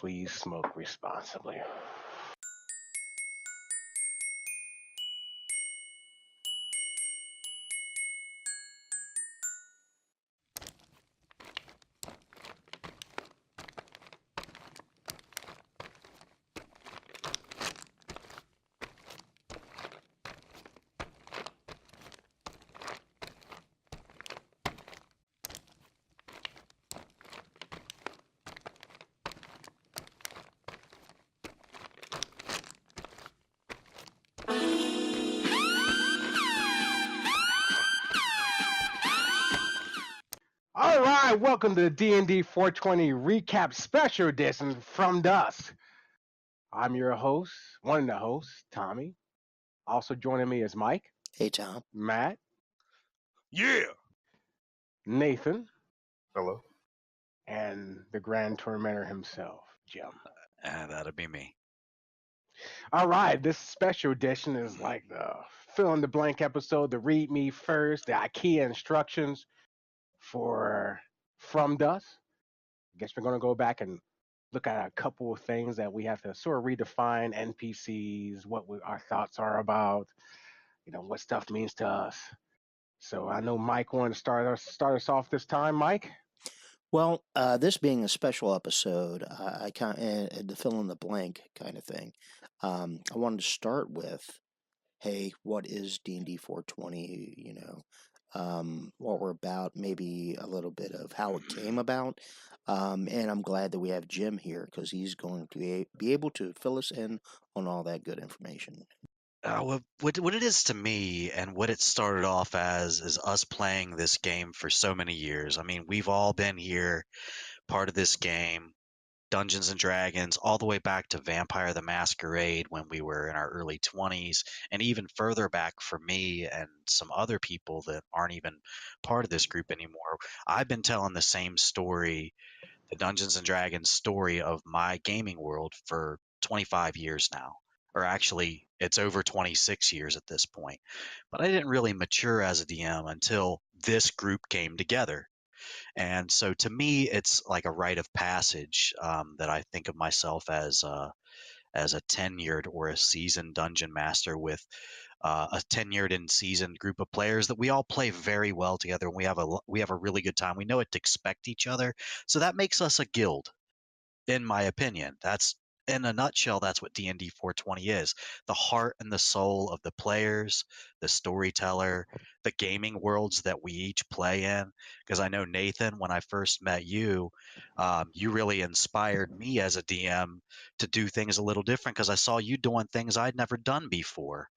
Please smoke responsibly. All right, welcome to the D&D 420 recap special edition from Dusk. I'm your host, one of the hosts, Tommy. Also joining me is Mike, Hey, Tom. Matt, Yeah. Nathan, Hello. and the Grand Tormentor himself, Jim. That'd be me. All right, this special edition is like the fill in the blank episode, the read me first, the IKEA instructions for From Dusk. I guess we're going to go back and look at a couple of things that we have to sort of redefine NPCs, our thoughts are about, what stuff means to us. So I know Mike wanted to start us off this time. Mike? Well, this being a special episode, I kind of the fill in the blank kind of thing. I wanted to start with, hey, what is D&D 420? What we're about, maybe a little bit of how it came about. And I'm glad that we have Jim here because he's going to be able to fill us in on all that good information. What it is to me and what it started off as is us playing this game for so many years. I mean, we've all been here, part of this game, Dungeons and Dragons, all the way back to Vampire the Masquerade when we were in our early 20s, and even further back for me and some other people that aren't even part of this group anymore. I've been telling the same story, the Dungeons and Dragons story of my gaming world for 25 years now. Or actually, it's over 26 years at this point. But I didn't really mature as a DM until this group came together. And so to me, it's like a rite of passage that I think of myself as a tenured or a seasoned dungeon master with a tenured and seasoned group of players that we all play very well together, and we have a really good time. We know what to expect each other, so that makes us a guild, in my opinion. That's in a nutshell. That's what D&D 420 is: the heart and the soul of the players, the storyteller, the gaming worlds that we each play in. Because I know, Nathan, when I first met you, you really inspired me as a DM to do things a little different because I saw you doing things I'd never done before.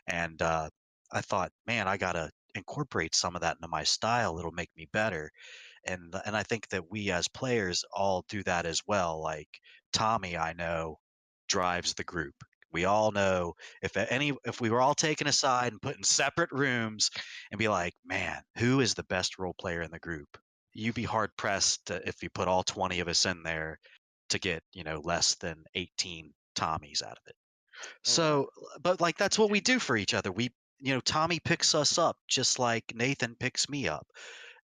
And I thought, man, I got to incorporate some of that into my style. It'll make me better. And I think that we as players all do that as well. Like Tommy, I know, drives the group. We all know if we were all taken aside and put in separate rooms and be like, man, who is the best role player in the group? You'd be hard pressed if you put all 20 of us in there to get, less than 18 Tommies out of it. So, but like that's what we do for each other. Tommy picks us up just like Nathan picks me up.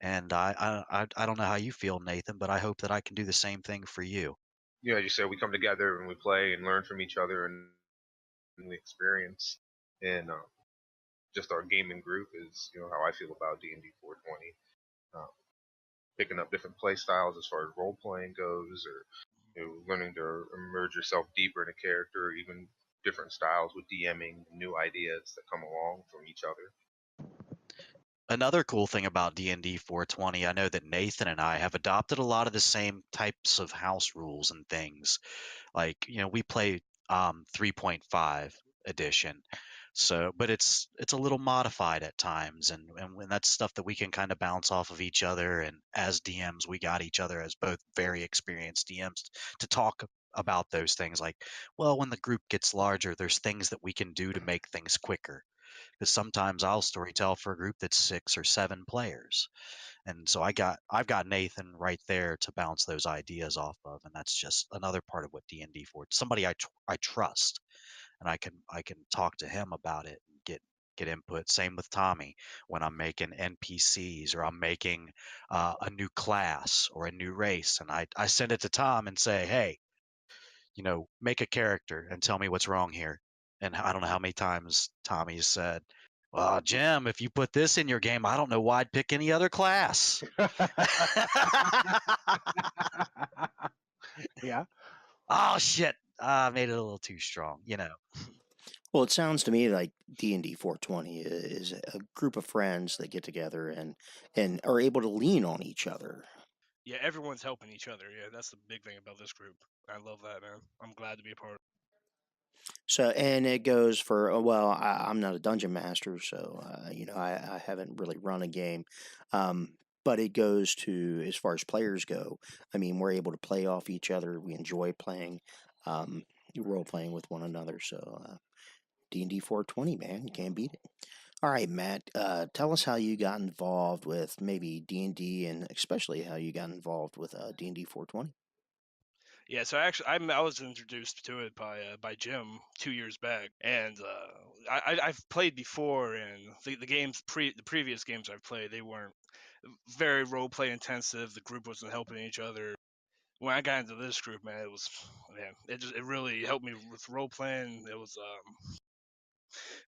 And I don't know how you feel, Nathan, but I hope that I can do the same thing for you. Yeah, as you said, we come together and we play and learn from each other and we experience. And just our gaming group is, how I feel about D&D 420. Picking up different play styles as far as role playing goes, or learning to immerse yourself deeper in a character, or even different styles with DMing, new ideas that come along from each other. Another cool thing about D&D 420, I know that Nathan and I have adopted a lot of the same types of house rules and things. Like, we play 3.5 edition. So, but it's a little modified at times, and that's stuff that we can kind of bounce off of each other. And as DMs, we got each other as both very experienced DMs to talk about those things. Like, well, when the group gets larger, there's things that we can do to make things quicker. Because sometimes I'll storytell for a group that's 6 or 7 players, and so I've got Nathan right there to bounce those ideas off of, and that's just another part of what D&D for somebody I trust, and I can talk to him about it and get input. Same with Tommy when I'm making NPCs or I'm making a new class or a new race, and I send it to Tom and say, hey, make a character and tell me what's wrong here. And I don't know how many times Tommy said, well, Jim, if you put this in your game, I don't know why I'd pick any other class. Yeah. Oh, shit. I made it a little too strong, Well, it sounds to me like DnD420 is a group of friends that get together and are able to lean on each other. Yeah, everyone's helping each other. Yeah, that's the big thing about this group. I love that, man. I'm glad to be a part of it. So, and it goes for, well, I'm not a dungeon master, so, I haven't really run a game. But it goes to, as far as players go, I mean, we're able to play off each other. We enjoy playing, role playing with one another. So, D&D 420, man, you can't beat it. All right, Matt, tell us how you got involved with maybe D&D and especially how you got involved with D&D 420. Yeah, so actually, I was introduced to it by Jim 2 years back, and I've played before, and the previous games I've played, they weren't very role play intensive. The group wasn't helping each other. When I got into this group, man, it really helped me with role playing. It was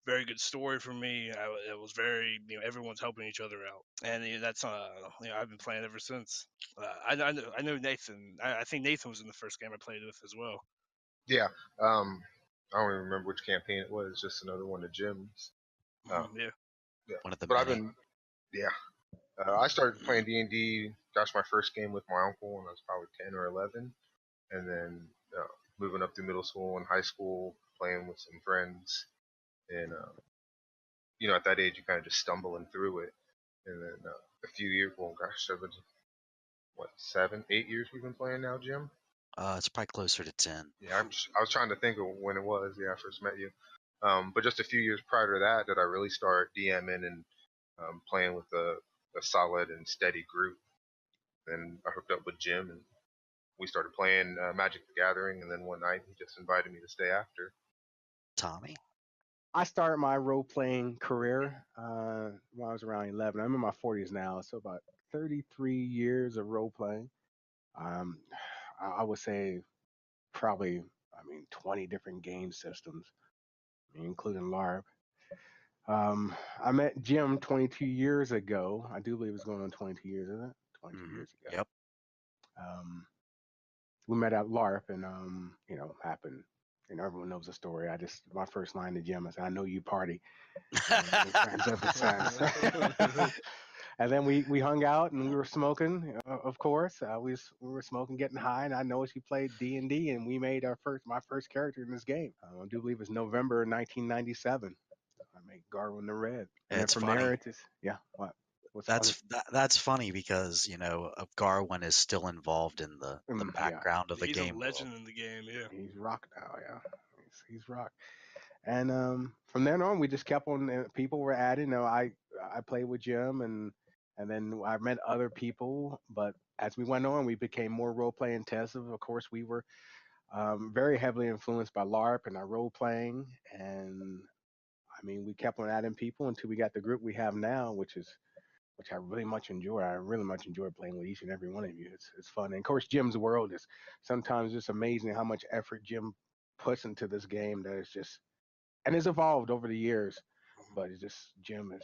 very good story for me. It was very, everyone's helping each other out, and that's I've been playing ever since. I know Nathan. I think Nathan was in the first game I played with as well. Yeah. I don't even remember which campaign it was. Just another one of Jim's. Yeah. Yeah. One of the But I've many. been. Yeah. I started playing D&D. That's my first game with my uncle when I was probably 10 or 11, and then moving up through middle school and high school, playing with some friends, and at that age you kind of just stumbling through it, and then a few years. Well, gosh, 7, 8 years we've been playing now, Jim. It's probably closer to 10. Yeah, I was trying to think of when it was. Yeah, I first met you. But just a few years prior to that, did I really start DMing and playing with a solid and steady group. Then I hooked up with Jim and we started playing Magic the Gathering. And then one night he just invited me to stay after. Tommy? I started my role playing career when I was around 11. I'm in my 40s now, so about 33 years of role playing. Um, I would say probably, 20 different game systems, including LARP. I met Jim 22 years ago. I do believe it's going on 22 years, isn't it? 22 years ago. Yep. We met at LARP and, happened. Everyone knows the story. My first line to Jim, I said, I know you party. And we've been friends ever since. And then we hung out and we were smoking, of course. We were smoking, getting high, and I noticed you played D&D, and we made my first character in this game. I do believe it's November 1997. I made Garwin the Red, and then It's from funny. there it's just what's funny? That's funny because Garwin is still involved in the Yeah, background of the He's game a legend world. in the game. Yeah. he's rock now. Yeah, he's rock. And from then on, we just kept on. People were adding. I played with Jim, and then I met other people. But as we went on, we became more role play intensive. Of course, we were very heavily influenced by LARP and our role playing. And we kept on adding people until we got the group we have now, which I really much enjoy. I really much enjoy playing with each and every one of you. It's fun. And of course, Jim's world is sometimes just amazing how much effort Jim puts into this game. That is just and it's evolved over the years. But it's just Jim is,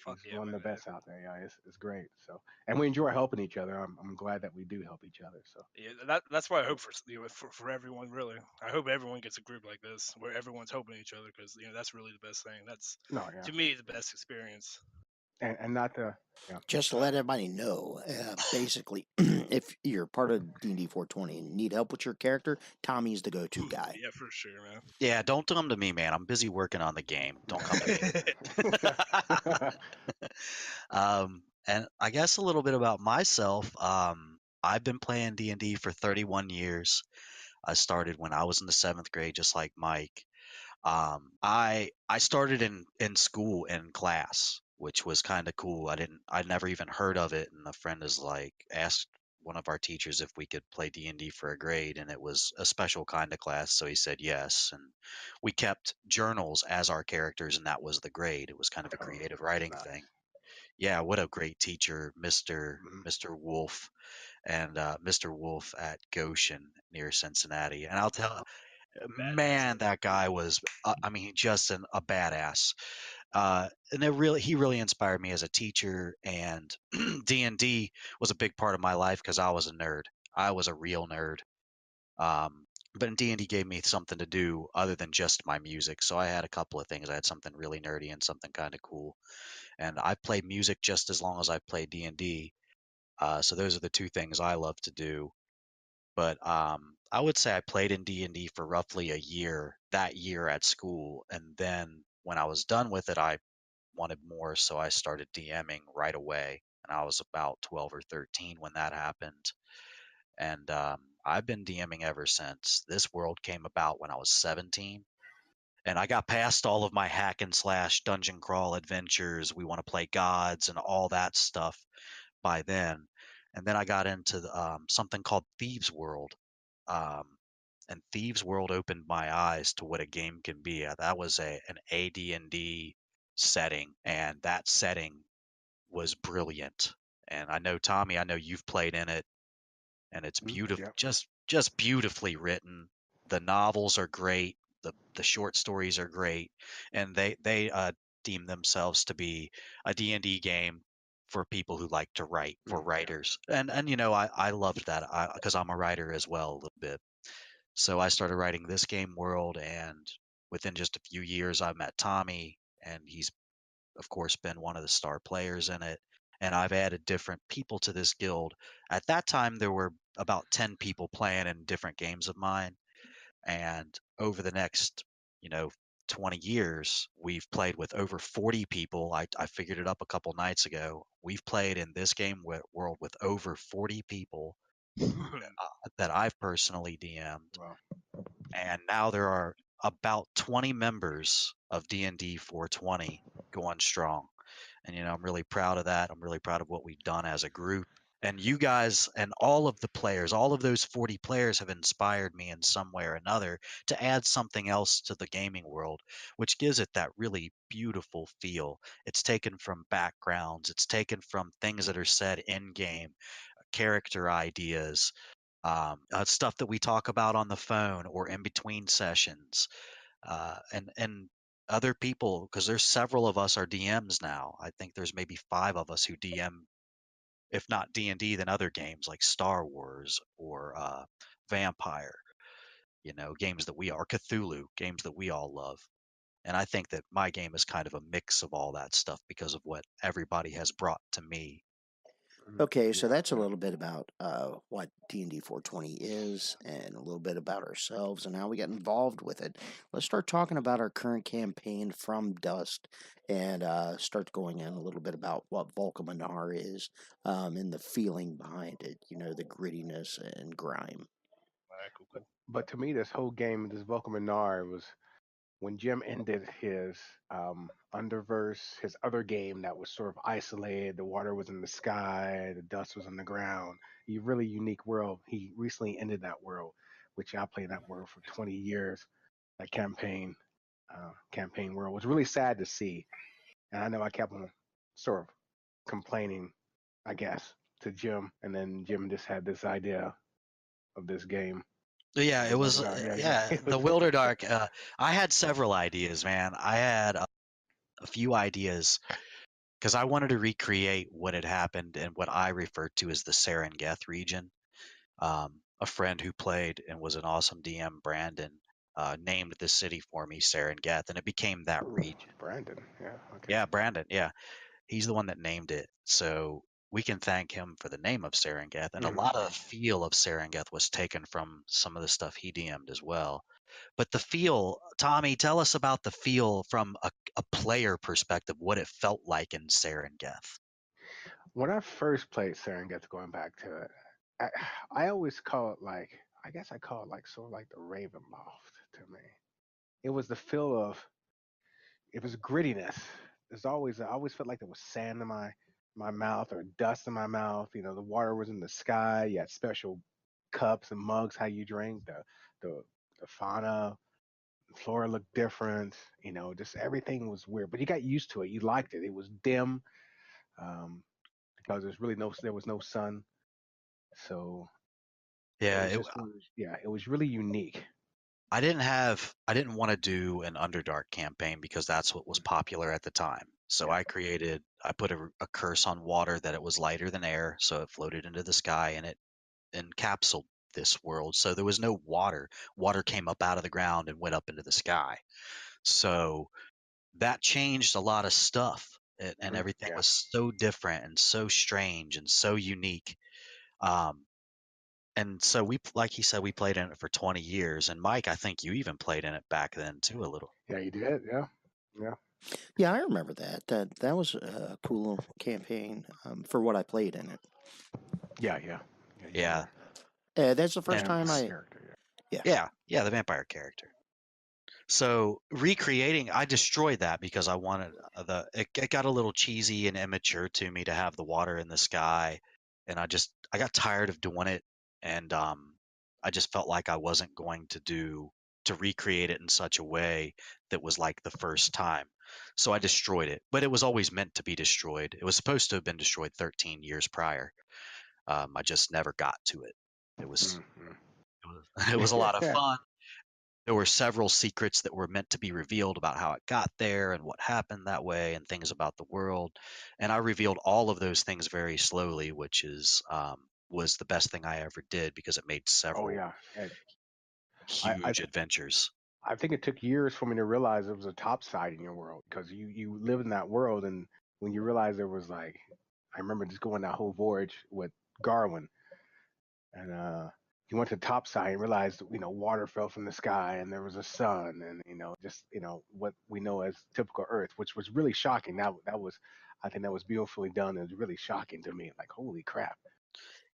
Fuck he's yeah, one of man. the best out there. Yeah, it's great. So and we enjoy helping each other. I'm glad that we do help each other. So Yeah, that's what I hope for everyone. Really, I hope everyone gets a group like this where everyone's helping each other because that's really the best thing. That's no, yeah, to me the best experience. and not the yeah. Just to let everybody know, basically, if you're part of D&D 420 and need help with your character, Tommy's the go-to guy. Yeah, for sure, man. Yeah, don't come to me, man. I'm busy working on the game. Don't come to me. And I guess a little bit about myself. I've been playing D&D for 31 years. I started when I was in the 7th grade, just like Mike. I started in school in class, which was kind of cool. I'd never even heard of it, and a friend is like asked one of our teachers if we could play D&D for a grade, and it was a special kind of class, so he said yes, and we kept journals as our characters, and that was the grade. It was kind of a creative writing nice. thing. Yeah, what a great teacher, Mr. Mhm. Mr. Wolf. and Mr. Wolf at Goshen near Cincinnati. And I'll tell, Badass. man, that guy was, I mean, just a badass. And he really inspired me as a teacher. And D&D was a big part of my life because I was a nerd. I was a real nerd. Um, but D&D gave me something to do other than just my music. So I had a couple of things. I had something really nerdy and something kind of cool. And I played music just as long as I played D&D. So those are the two things I love to do. But I would say I played in D&D for roughly a year, that year at school. And then when I was done with it, I wanted more. So I started DMing right away. And I was about 12 or 13 when that happened. And I've been DMing ever since. This world came about when I was 17. And I got past all of my hack and slash dungeon crawl adventures. We want to play gods and all that stuff by then. And then I got into something called Thieves World. Um, and Thieves World opened my eyes to what a game can be. That was an AD&D setting, and that setting was brilliant. And I know, Tommy, I know you've played in it, and it's beautiful, Yeah. just beautifully written. The novels are great. The short stories are great, and they deem themselves to be a D&D game for people who like to write, for Yeah. writers. And I loved that because I'm a writer as well a little bit. So I started writing this game world, and within just a few years, I met Tommy, and he's of course been one of the star players in it. And I've added different people to this guild. At that time, there were about 10 people playing in different games of mine. And over the next, you know, 20 years, we've played with over 40 people. I figured it up a couple nights ago. We've played in this game world with over 40 people that I've personally DM'd. Well, And now there are about 20 members of D&D 420 going strong. And I'm really proud of that. I'm really proud of what we've done as a group. And you guys and all of the players, all of those 40 players have inspired me in some way or another to add something else to the gaming world, which gives it that really beautiful feel. It's taken from backgrounds, it's taken from things that are said in game, character ideas, stuff that we talk about on the phone or in between sessions, and other people, because there's several of us are DMs now. I think there's maybe 5 of us who DM, if not D&D, then other games like Star Wars or Vampire. Games that we are Cthulhu, games that we all love. And I think that my game is kind of a mix of all that stuff because of what everybody has brought to me. Okay, so yeah, that's a yeah. little bit about what D&D 420 is and a little bit about ourselves and how we got involved with it. Let's start talking about our current campaign from Dust and start going in a little bit about what Vulkaminar is and the feeling behind it, the grittiness and grime. All right, cool. But to me, this whole game, this Vulkaminar, was when Jim ended his Underverse, his other game that was sort of isolated. The water was in the sky, the dust was on the ground. A really unique world. He recently ended that world, which I played that world for 20 years. That campaign world was really sad to see, and I know I kept on sort of complaining, I guess, to Jim, and then Jim just had this idea of this game. Yeah, it The was, Wilderness. Yeah, yeah. yeah, It the was, Wilderdark. I had several ideas, man. I had a few ideas because I wanted to recreate what had happened in what I referred to as the Serengeth region. A friend who played and was an awesome DM, Brandon, named the city for me Serengeth, and it became that region. Brandon. Yeah. Okay. Yeah, Brandon. Yeah, he's the one that named it. So we can thank him for the name of Serengeth. And a lot of the feel of Serengeth was taken from some of the stuff he DM'd as well. But the feel, Tommy, tell us about the feel from a player perspective, what it felt like in Serengeth. When I first played Serengeti, going back to it, I, I always call it like, I guess I call it like sort of like the Ravenloft to me. It was the feel of, it was grittiness. I always felt like there was sand in my mouth or dust in my mouth. The water was in the sky. You had special cups and mugs how you drink. The the fauna, flora looked different. Just everything was weird. But you got used to it. You liked it. It was dim. Um, because there was no sun. So Yeah, it was really unique. I didn't want to do an Underdark campaign because that's what was popular at the time. So Yeah. I put a curse on water that it was lighter than air, so it floated into the sky and it encapsulated this world. So there was no water. Water came up out of the ground and went up into the sky. So that changed a lot of stuff, and everything Yeah. was so different and so strange and so unique. Um, and so like he said, we played in it for 20 years. And Mike, I think you even played in it back then too, a little. Yeah, you did. Yeah. Yeah. Yeah, I remember that. That was a cool little campaign for what I played in it. Yeah. Yeah. Yeah. You Yeah. were That's the first And time I. character. yeah, the vampire character. So recreating, I destroyed that because I wanted it got a little cheesy and immature to me to have the water in the sky, and I got tired of doing it, and I just felt like I wasn't going to recreate it in such a way that was like the first time. So I destroyed it, but it was always meant to be destroyed. It was supposed to have been destroyed 13 years prior. I just never got to it. It was it was a lot of Yeah. fun. There were several secrets that were meant to be revealed about how it got there and what happened that way and things about the world. And I revealed all of those things very slowly, which was the best thing I ever did because it made Oh several yeah. And I huge adventures. I think it took years for me to realize it was a topside in your world because you live in that world, and when you realize there was like, I remember just going that whole voyage with Garwin, and you went to topside and realized water fell from the sky and there was a sun, and just what we know as typical Earth, which was really shocking. That was, I think that was beautifully done. It was really shocking to me, like holy crap.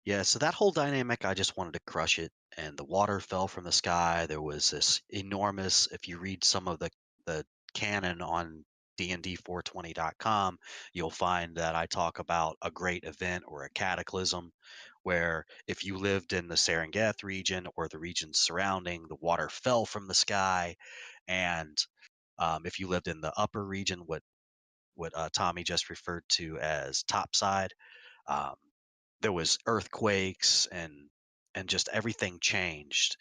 Yeah, so that whole dynamic, I just wanted to crush it. And the water fell from the sky. There was this enormous, if you read some of the canon on DnD420.com, you'll find that I talk about a great event or a cataclysm where if you lived in the Serengeti region or the regions surrounding, the water fell from the sky. And if you lived in the upper region, what Tommy just referred to as topside, um, there was earthquakes and just everything changed.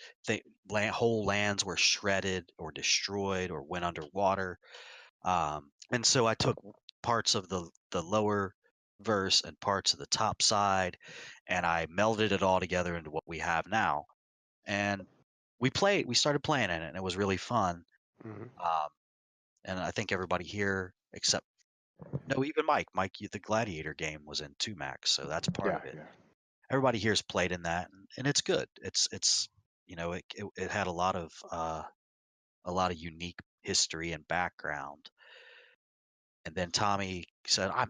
Whole lands were shredded or destroyed or went underwater. And so I took parts of the lower verse and parts of the top side, and I melded it all together into what we have now. And we started playing in it, and it was really fun. Hmm. Um, and I think everybody here, except no, even Mike, the Gladiator game was in 2 Max, so that's part Yeah, of it. yeah. Everybody here's played in that, and it's good. It's it had a lot of unique history and background. And then Tommy said, I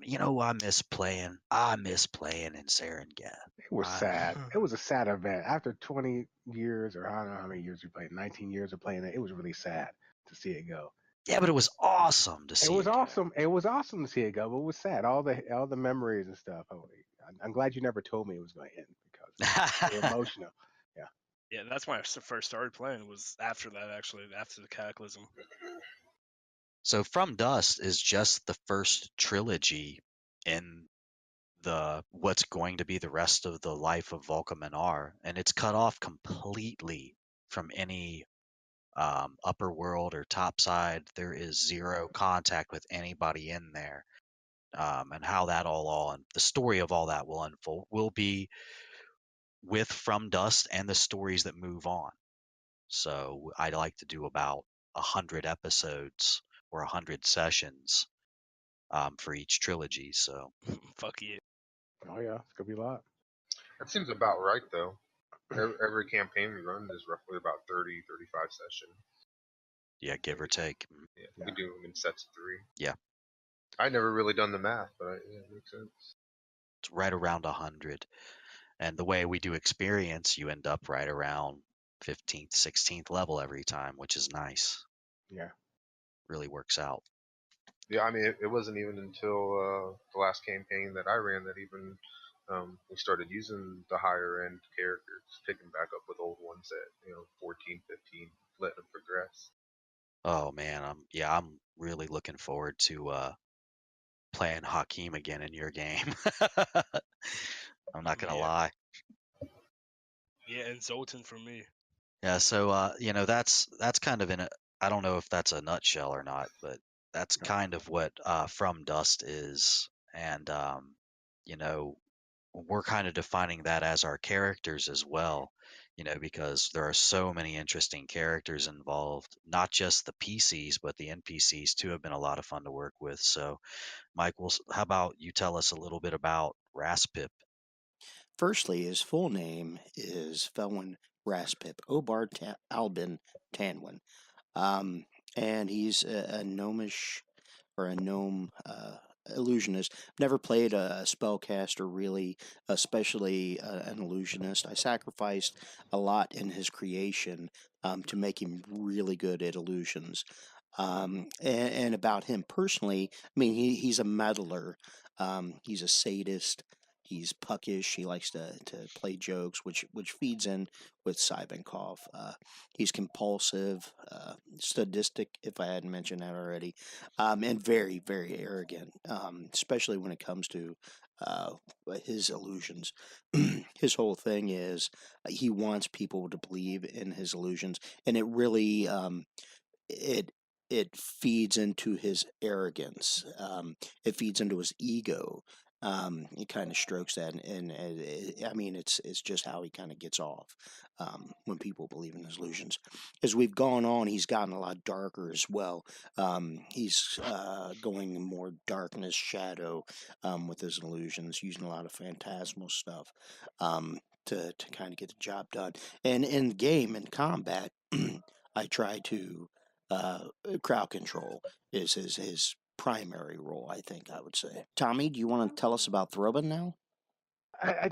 miss playing in Serengeti." It was sad. It was a sad event. After 20 years, or I don't know how many years we played, 19 years of playing it, it was really sad to see it go. Yeah, but it was awesome to It see was it go. awesome. It was awesome to see it go, but it was sad. All the memories and stuff. I'm glad you never told me it was going to end because it was very emotional. Yeah. Yeah, that's when I first started playing. Was after that, actually, after the Cataclysm. So From Dust is just the first trilogy in the what's going to be the rest of the life of Vulkaminar, and it's cut off completely from any upper world or top side. There is zero contact with anybody in there. And how that all and the story of all that will unfold will be with From Dust and the stories that move on. So I'd like to do about 100 episodes or 100 sessions for each trilogy. So Fuck yeah. Oh yeah, it's gonna be a lot. That seems about right, though. Every campaign we run is roughly about 30, 35 sessions. yeah, give or take. Yeah, Yeah. we do them in sets of 3. Yeah, I never really done the math, but yeah, it makes sense. it's right around 100. And the way we do experience, you end up right around 15th, 16th level every time, which is nice. Yeah. Really works out. Yeah, I mean, it wasn't even until the last campaign that I ran that even we started using the higher end characters, picking back up with old ones at 14, 15, letting them progress. Oh man, I'm really looking forward to playing Hakeem again in your game. I'm not gonna Yeah. lie. Yeah, and Zoltan for me. Yeah, so that's kind of I don't know if that's a nutshell or not, but that's kind of what From Dust is. And you know, we're kind of defining that as our characters as well, because there are so many interesting characters involved, not just the PCs, but the NPCs too have been a lot of fun to work with. So, Mike, how about you tell us a little bit about Raspip? Firstly, his full name is Felwyn Raspip Obar Albin Tanwin. Um, and he's a gnomish or a gnome illusionist. Never played a spellcaster really, especially an illusionist. I sacrificed a lot in his creation to make him really good at illusions. And about him personally, I mean, he's a meddler. He's a sadist. He's puckish. He likes to play jokes, which feeds in with Cybenkov. He's compulsive, sadistic, if I hadn't mentioned that already, and very, very arrogant, especially when it comes to uh, his illusions. His whole thing is he wants people to believe in his illusions, and it really it it feeds into his arrogance. It feeds into his ego. He kind of strokes that, and I mean, it's just how he kind of gets off when people believe in his illusions. As we've gone on, he's gotten a lot darker as well. He's going more darkness, shadow with his illusions, using a lot of phantasmal stuff to kind of get the job done. And in game and combat, I try to crowd control is his primary role, I think I would say. Tommy, do you want to tell us about Throbin now?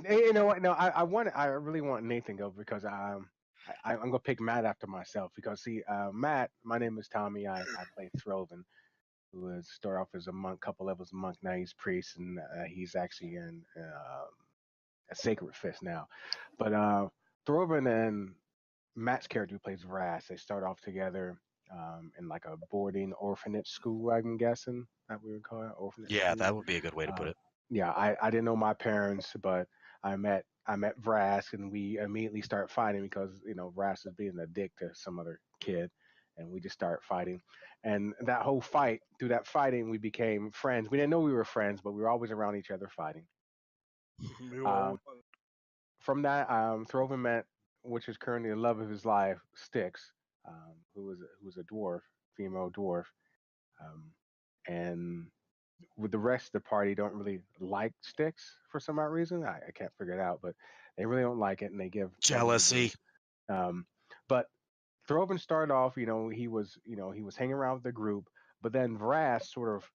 You know what? No, I really want Nathan go because I'm gonna pick Matt after myself because see, Matt, my name is Tommy. I play Throven, who is start off as a monk, couple levels a monk. Now he's priest, and he's actually in a sacred fist now. But Throven and Matt's character who plays Ras, they start off together in like a boarding orphanage school. I'm guessing that we would call it orphanage Yeah, school. that would be a good way to put Uh, it. yeah, I didn't know my parents, but I met Vrask, and we immediately start fighting because Vrask is being a dick to some other kid, and we just start fighting. And that whole fight, through that fighting, we became friends. We didn't know we were friends, but we were always around each other fighting. We were Um, from that, Throven met, which is currently the love of his life, Styx, who was a dwarf, female dwarf, um, and with the rest of the party don't really like Styx for some odd reason. I can't figure it out, but they really don't like it, and they give Throven the Jealousy. booze. Um, but Throven started off, he was hanging around with the group, but then Vras sort of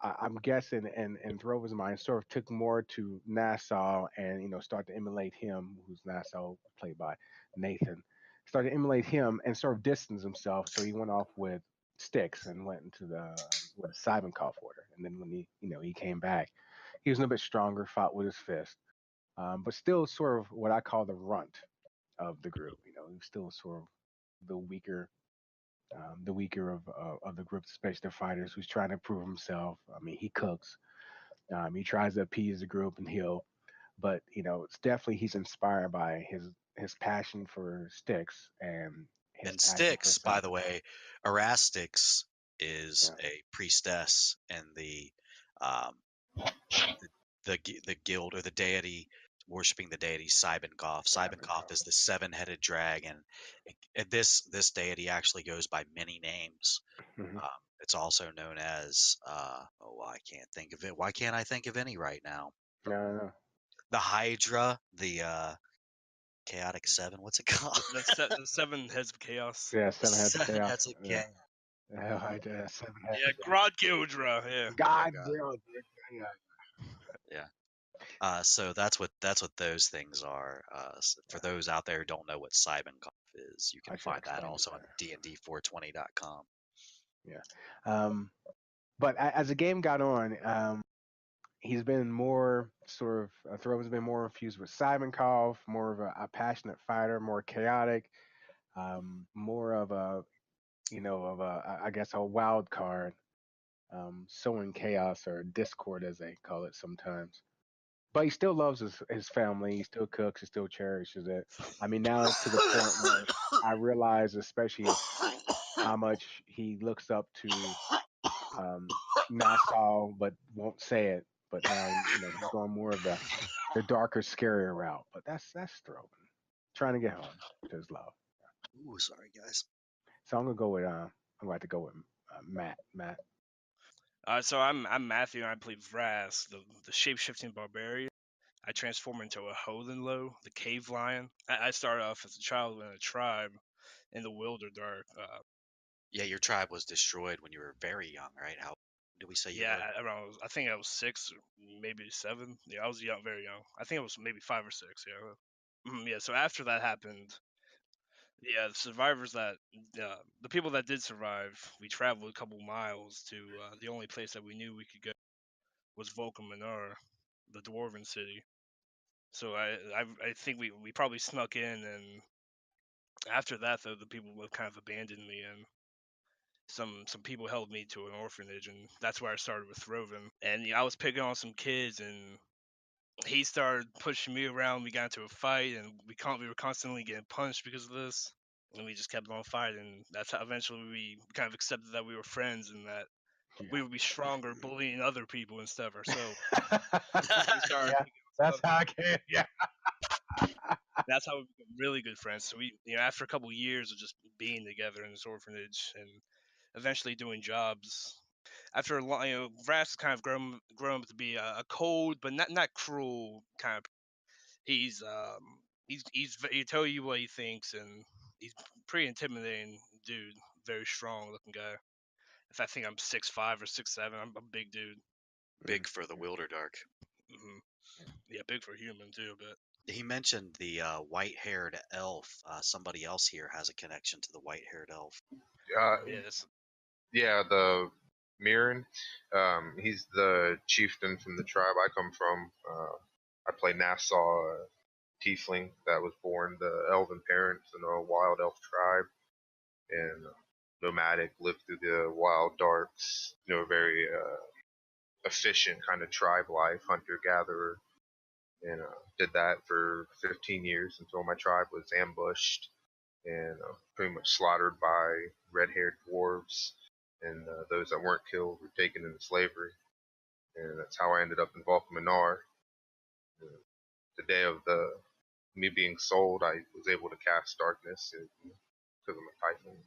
I'm guessing, and Throver's mind sort of took more to Nassau and start to emulate him, who's Nassau played by Nathan, started to emulate him and sort of distance himself. So he went off with Styx and went into the with a Cybernkopf order. And then when he came back, he was a little bit stronger, fought with his fist, but still sort of what I call the runt of the group. He was still sort of the weaker of the group, especially the fighters, who's trying to prove himself. I mean, he cooks. He tries to appease the group and heal, but it's definitely he's inspired by his passion for Styx and his And passion for Styx, by the Cyber. way, Erastix is Yeah. a priestess in um, the guild or the deity worshiping the deity Cybenkopf. Cybenkopf Cybernkopf. is the seven-headed dragon. This deity actually goes by many names. Hmm. It's also known as oh, I can't think of it. Why can't I think of any right now? No, no, no. The Hydra, the Chaotic Seven. What's it called? the seven heads of chaos. Yeah, The seven heads of Seven chaos. Heads of Yeah, Chaos. yeah, I did. Seven heads. Yeah, Yeah. Grod Gildra. Yeah. Oh God God. damn it. Yeah. Yeah. So that's what those things are. For those out there who don't know what Cybenkopf is, you I can should find that explain it also on better. DnD420.com. Yeah. But as the game got on, he's been more sort of Throve's been more infused with Cybernkopf, more of a passionate fighter, more chaotic, more of a I guess a wild card, sowing chaos or discord as they call it sometimes. but he still loves his family. He still cooks. He still cherishes it. I mean, now it's to the point where I realize, especially how much he looks up to um, Nassau, but won't say it. But now, he's going more of the darker, scarier route. But that's Strowman trying to get home to his love. Ooh, sorry guys. So I'm gonna go with I'm gonna have to go with Matt. Matt. So I'm Matthew, and I play Vras, the shape-shifting barbarian. I transform into a Holenlow, the cave lion. I started off as a child in a tribe in the Wilderdark. Yeah, your tribe was destroyed when you were very young, right? How did we say you Yeah, were? around I think I was 6 or maybe 7. Yeah, I was young, very young. I think I was maybe 5 or 6. Yeah. Yeah. So after that happened, yeah, the survivors that the people that did survive, we traveled a couple miles to the only place that we knew we could go was Vulkaminar, the dwarven city. So I think we probably snuck in, and after that though the people would kind of abandoned me, and some people held me to an orphanage, and that's where I started with Rovin. And I was picking on some kids, and he started pushing me around. We got into a fight, and we were constantly getting punched because of this. And we just kept on fighting. That's how eventually we kind of accepted that we were friends and that we would be stronger bullying other people instead of ourselves. We started Yeah, picking on that's some how I other can. Yeah. That's how we became really good friends. So after a couple of years of just being together in this orphanage and eventually doing jobs, after a long, Vras has kind of grown up to be a cold but not cruel kind of. He's he tell you what he thinks, and he's pretty intimidating dude. Very strong looking guy. If I think I'm 6'5" or 6'7", I'm a big dude. Big for the Wilderdark. hmm Yeah, big for human too, but. He mentioned the white-haired elf. Somebody else here has a connection to the white-haired elf. Yeah, that's Yeah, the Mirren. He's the chieftain from the tribe I come from. I play Nassau, a tiefling that was born to elven parents in a wild elf tribe, and nomadic, lived through the wild darks. Very efficient kind of tribe life, hunter gatherer, and did that for 15 years until my tribe was ambushed and pretty much slaughtered by red-haired dwarves, and those that weren't killed were taken into slavery. And that's how I ended up in Vulkaminar. Uh, the day of me being sold, I was able to cast darkness because of my typhon.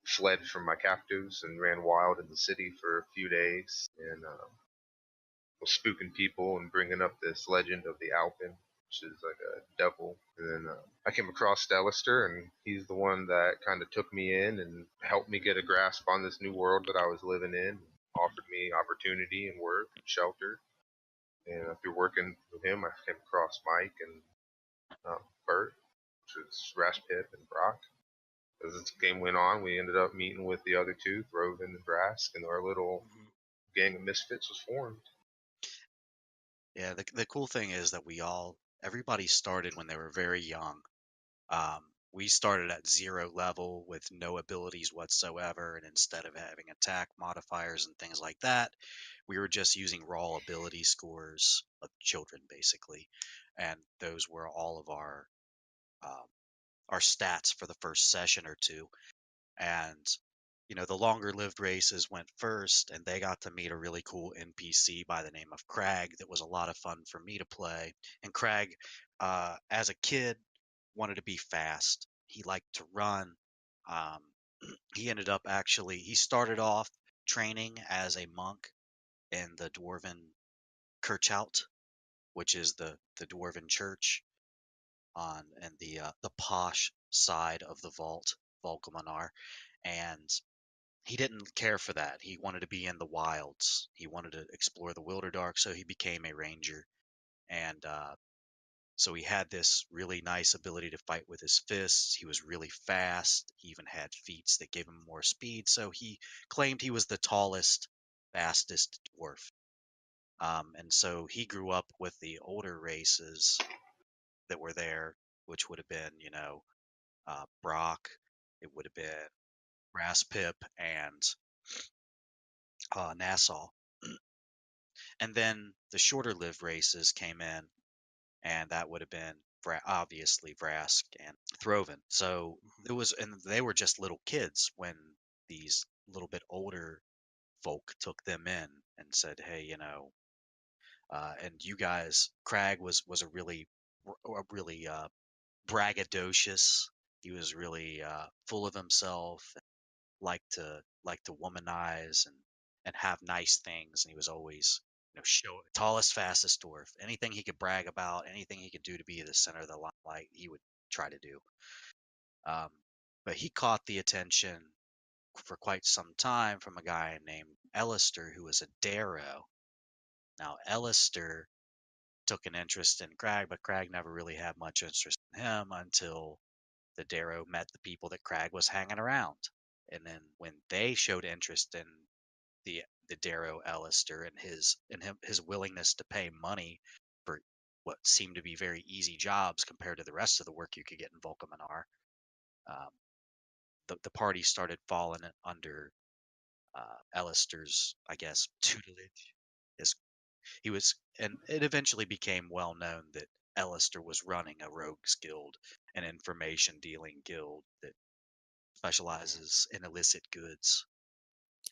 Fled from my captives and ran wild in the city for a few days, and was spooking people and bringing up this legend of the Alpin, which is like a devil. And then I came across Stellister, and he's the one that kind of took me in and helped me get a grasp on this new world that I was living in, offered me opportunity and work and shelter. And through working with him, I came across Mike and Bert, which was Raspip and Brock. As this game went on, we ended up meeting with the other two, Throvin and Brask, and our little gang of misfits was formed. Yeah, the cool thing is that everybody started when they were very young. We started at 0 level with no abilities whatsoever, and instead of having attack modifiers and things like that, we were just using raw ability scores of children, basically, and those were all of um, our stats for the first session or two. And the longer lived races went first, and they got to meet a really cool NPC by the name of Crag that was a lot of fun for me to play. And Crag, as a kid, wanted to be fast. He liked to run. Um, he started off training as a monk in the Dwarven Kirchhout, which is the Dwarven church and the posh side of the vault, Vulkaminar. And he didn't care for that. He wanted to be in the wilds. He wanted to explore the Wilderdark, so he became a ranger. And so he had this really nice ability to fight with his fists. He was really fast. He even had feats that gave him more speed. So he claimed he was the tallest, fastest dwarf. And so he grew up with the older races that were there, which would have been, Brock. It would have been Raspip and Nassau. And then the shorter-lived races came in, and that would have been obviously Vrask and Throven. So it was, and they were just little kids when these little bit older folk took them in and said, "Hey, and you guys, Crag was a really braggadocious. He was really full of himself, liked to womanize and have nice things, and he was always show tallest, fastest dwarf. Anything he could brag about, anything he could do to be the center of the limelight, he would try to do. Um, but he caught the attention for quite some time from a guy named Ellister, who was a Darrow. Now, Ellister took an interest in Crag, but Crag never really had much interest in him until the Darrow met the people that Crag was hanging around. And then when they showed interest in the Darrow Ellister and his willingness to pay money for what seemed to be very easy jobs compared to the rest of the work you could get in Vulkaminar, um, the party started falling under Ellister's, I guess, tutelage. His, he was, and it eventually became well known that Ellister was running a rogues guild, an information dealing guild that specializes in illicit goods.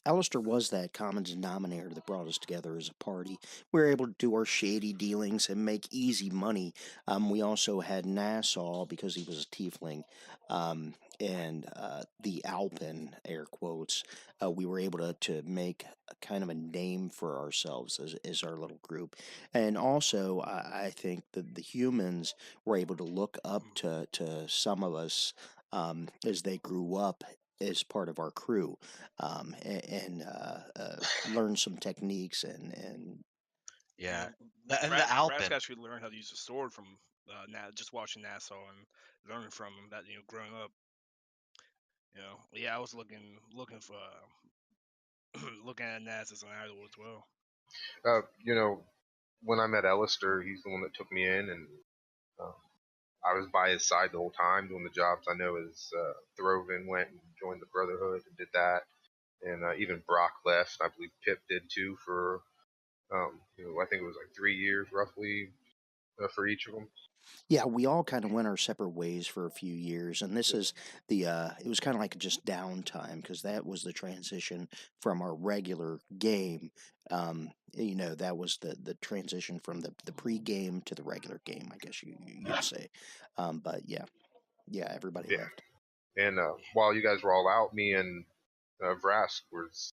Alistair was that common denominator that brought us together as a party. We were able to do our shady dealings and make easy money. We also had Nassau because he was a tiefling, and the Alpin, air quotes. We were able to make a kind of a name for ourselves as our little group. And also, I think that the humans were able to look up to some of us as they grew up as part of our crew, and learn some techniques and Yeah, and the Brask Alpin. actually learned how to use a sword from just watching Nassau and learning from him that growing up. Yeah, I was looking for looking at Nas as an idol as well. When I met Ellister, he's the one that took me in, and uh, I was by his side the whole time doing the jobs. I know as Throven went and joined the Brotherhood and did that, and even Brock left. I believe Pip did too for I think it was like 3 years roughly for each of them. yeah, we all kind of went our separate ways for a few years, and this is it was kind of like just downtime because that was the transition from our regular game. That was the transition from the pre-game to the regular game, I guess you'd say. But yeah, everybody Yeah. left. And while you guys were all out, me and Vrask was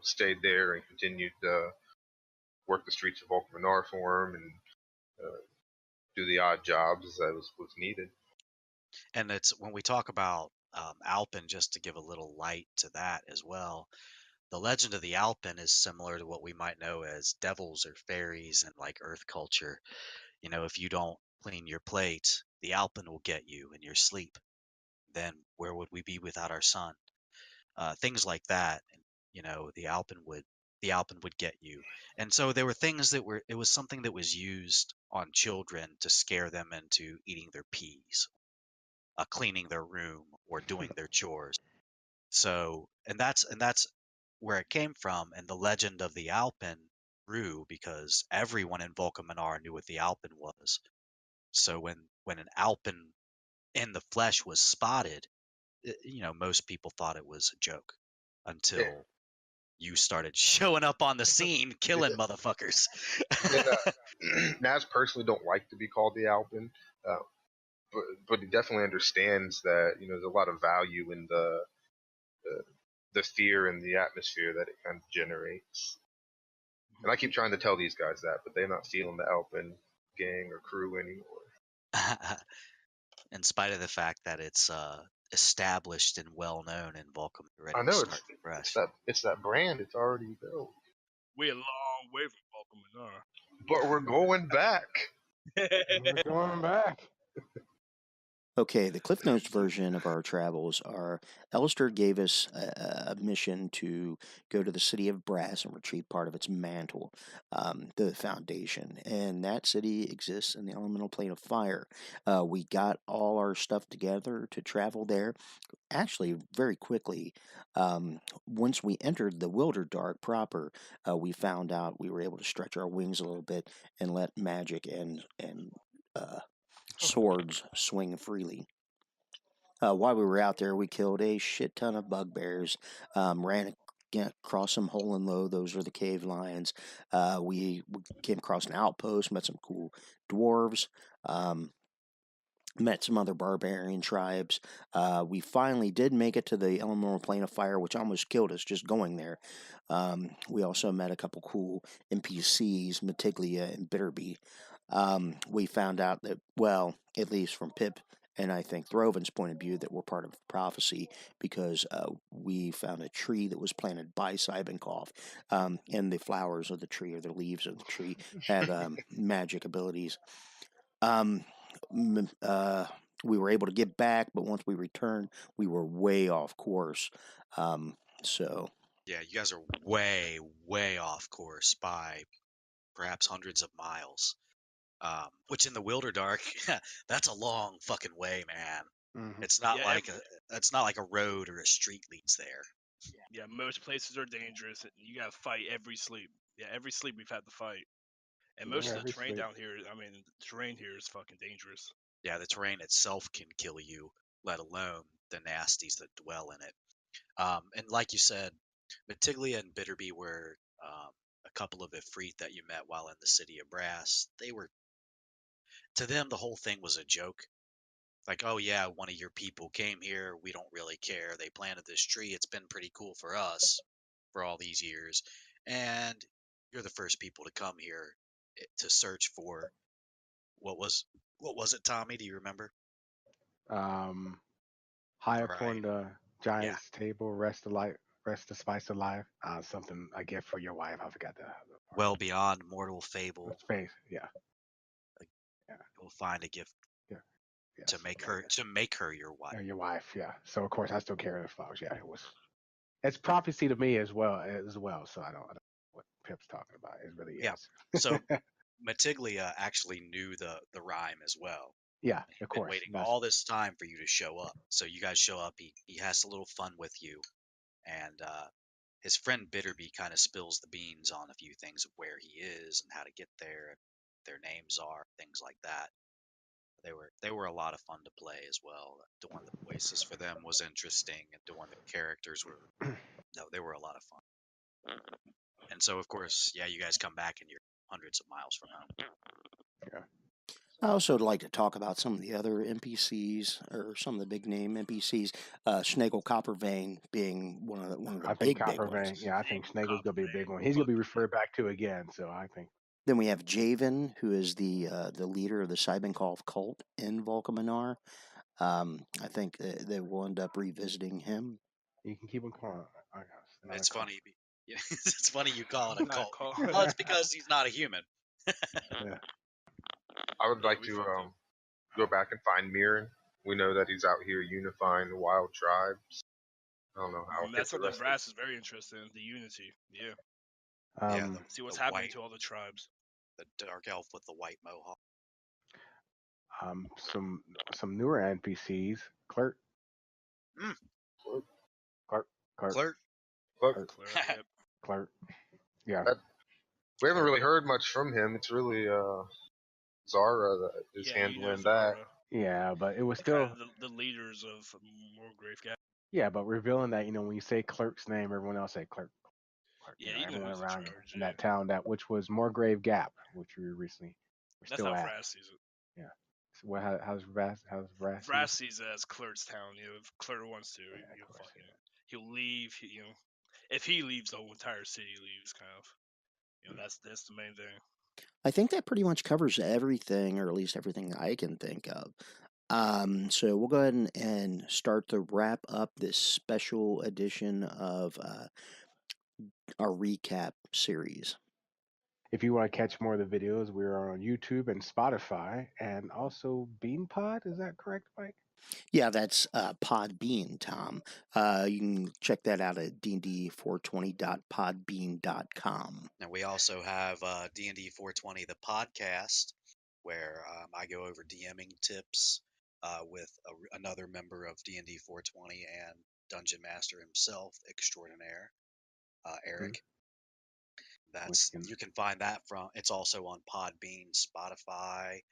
stayed there and continued to work the streets of Vulkaminar for him and do the odd jobs as was needed. And it's when we talk about Alpin, just to give a little light to that as well. The legend of the Alpin is similar to what we might know as devils or fairies in like Earth culture. If you don't clean your plate, the Alpin will get you in your sleep. Then where would we be without our sun? Things like that. The Alpin would get you. And so there were things it was something that was used on children to scare them into eating their peas, cleaning their room, or doing their chores. So, and that's where it came from. And the legend of the Alpin grew because everyone in Vulkaminar knew what the Alpin was. So when an Alpin in the flesh was spotted, most people thought it was a joke Yeah. until you started showing up on the scene, killing Yeah. motherfuckers. And Naz personally don't like to be called the Alpin, uh, but he definitely understands that there's a lot of value in the fear and the atmosphere that it kind of generates. And I keep trying to tell these guys that, but they're not feeling the Alpin gang or crew anymore. In spite of the fact that it's established and well known in Vulcan, ready I to know start fresh. it's that brand. It's already built, We're a long way from Vulkaminar. but we're going back. We're going back. Okay, the Cliff Notes version of our travels are Elster gave us a mission to go to the city of Brass and retrieve part of its mantle, the foundation. And that city exists in the elemental plane of fire. We got all our stuff together to travel there. Actually, very quickly, once we entered the Wilder Dark proper, we found out we were able to stretch our wings a little bit and let magic and swords swing freely. While we were out there, we killed a shit ton of bugbears, ran across some hole and low. Those are the cave lions. We came across an outpost, met some cool dwarves. Met some other barbarian tribes. We finally did make it to the elemental plane of fire, which almost killed us just going there. We also met a couple cool NPCs, Matiglia and Bitterby. We found out that, well, at least from Pip and I think Throvin's point of view, that we're part of prophecy because we found a tree that was planted by Cybenkov, and the flowers of the tree or the leaves of the tree had magic abilities. We were able to get back, but once we returned, we were way off course. So Yeah, you guys are way, way off course by perhaps hundreds of miles. Which in the Wilderdark, that's a long fucking way, man. Mhm. It's not Yeah, like it's not like a road or a street leads there. Yeah, most places are dangerous. You gotta fight every sleep. Yeah, every sleep we've had to fight. And most Yeah, of the every terrain sleep. down here, I mean, the terrain here is fucking dangerous. Yeah, the terrain itself can kill you, let alone the nasties that dwell in it. And like you said, Matiglia and Bitterby were a couple of Ifrit that you met while in the city of Brass. They were, to them, the whole thing was a joke. Like, oh yeah, one of your people came here. We don't really care. They planted this tree. It's been pretty cool for us for all these years. And you're the first people to come here to search for what was it, Tommy? Do you remember? Um, High All upon right. the Yeah. giant's table, rest the spice alive. Something a gift for your wife. I forgot the part. Well beyond mortal fable, Space. Yeah. like, Yeah. you'll find a gift Yeah. Yeah. to Something like make her your wife. that. Your wife. Yeah. So of course I still carry the flowers. Yeah. It was. It's prophecy to me as well. So I don't know what Pip's talking about. It really Yeah. is. So Matiglia actually knew the rhyme as well. Yeah. And Of he'd been course. waiting That's. all this time for you to show up. So you guys show up. He has a little fun with you, and his friend Bitterby kind of spills the beans on a few things of where he is and how to get there, and their names are, things like that. They were a lot of fun to play as well. Doing the voices for them was interesting, and doing the characters were no, they were a lot of fun. And so of course, yeah, you guys come back and you're hundreds of miles from home. Yeah. I also would like to talk about some of the other NPCs or some of the big name NPCs. Snaggle Coppervein being one of the I think big ones. Coppervein. Yeah. I think Snaggle's gonna be a big Coppervein, one. He's gonna be fucking referred back to again. So I think. Then we have Javen, who is the leader of the Cybenkov cult in Vulkaminar. I think they will end up revisiting him. You can keep him calm. I guess. Another It's call. funny. Yeah, it's funny you call it a not cult. call. Well, it's because he's not a human. Yeah. I would Yeah, like we to fucked up. go back and find Mirren. We know that he's out here unifying the wild tribes. I don't know how hip That's the something rest of Brass is very interested in, the unity. Yeah. Yeah, See what's the happening white, to all the tribes. the dark elf with the white mohawk. Some newer NPCs. Clerk. Mm, Clerk. Clerk. Clerk. But Clerk. Clear, yep. Clerk. Yeah. that, we haven't really heard much from him. It's really Zara that is Yeah, you know handling that. Zara. Yeah, but it was Kind still. of the leaders of Wargrave Gap. Yeah, but revealing that when you say Clerk's name, everyone else say Clerk. Clerk. Yeah, you know Everyone who's in around charge. in Yeah. that town which was Moorgrave Gap, which we recently we're That's still how at. Vras sees it. Yeah. So how's Vras? Vras sees it as Clert's town. If Clert wants to, Yeah, of course. he'll leave. If he leaves, the whole entire city leaves. Kind of. That's the main thing. I think that pretty much covers everything, or at least everything I can think of. So we'll go ahead and start to wrap up this special edition of our recap series. If you want to catch more of the videos, we are on YouTube and Spotify, and also BeanPod. Is that correct, Mike? Yeah, that's PodBean, Tom. You can check that out at dnd420.podbean.com. And we also have DnD420, the podcast, where I go over DMing tips with another member of DnD420 and Dungeon Master himself, extraordinaire, Eric. You can find that it's also on Podbean, Spotify,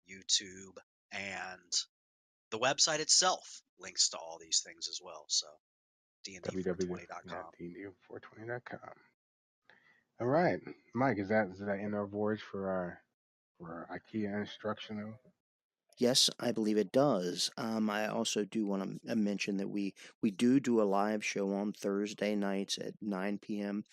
YouTube, and the website itself links to all these things as well. So DnD420.com. DnD420.com. All right, Mike, is that end our voyage for our IKEA instructional? Yes, I believe it does. I also do want to mention that we do a live show on Thursday nights at 9 p.m.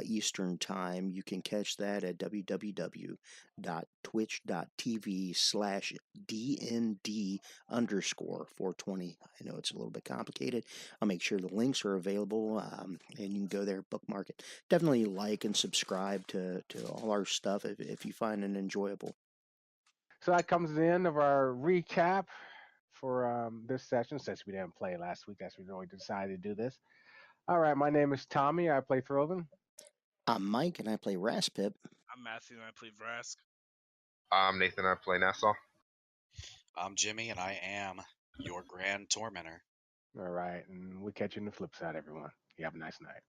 Eastern Time. You can catch that at www.twitch.tv/DND_420. I know it's a little bit complicated. I'll make sure the links are available, and you can go there, bookmark it. Definitely like and subscribe to all our stuff if you find it enjoyable. So that comes to the end of our recap for this session. Since we didn't play last week, that's the reason we decided to do this. All right, my name is Tommy. I play Thrilvin. I'm Mike, and I play Raspip. I'm Matthew, and I play Vrask. I'm Nathan. I play Nassau. I'm Jimmy, and I am your Grand Tormentor. All right, and we'll catch you in the flip side, everyone. You have a nice night.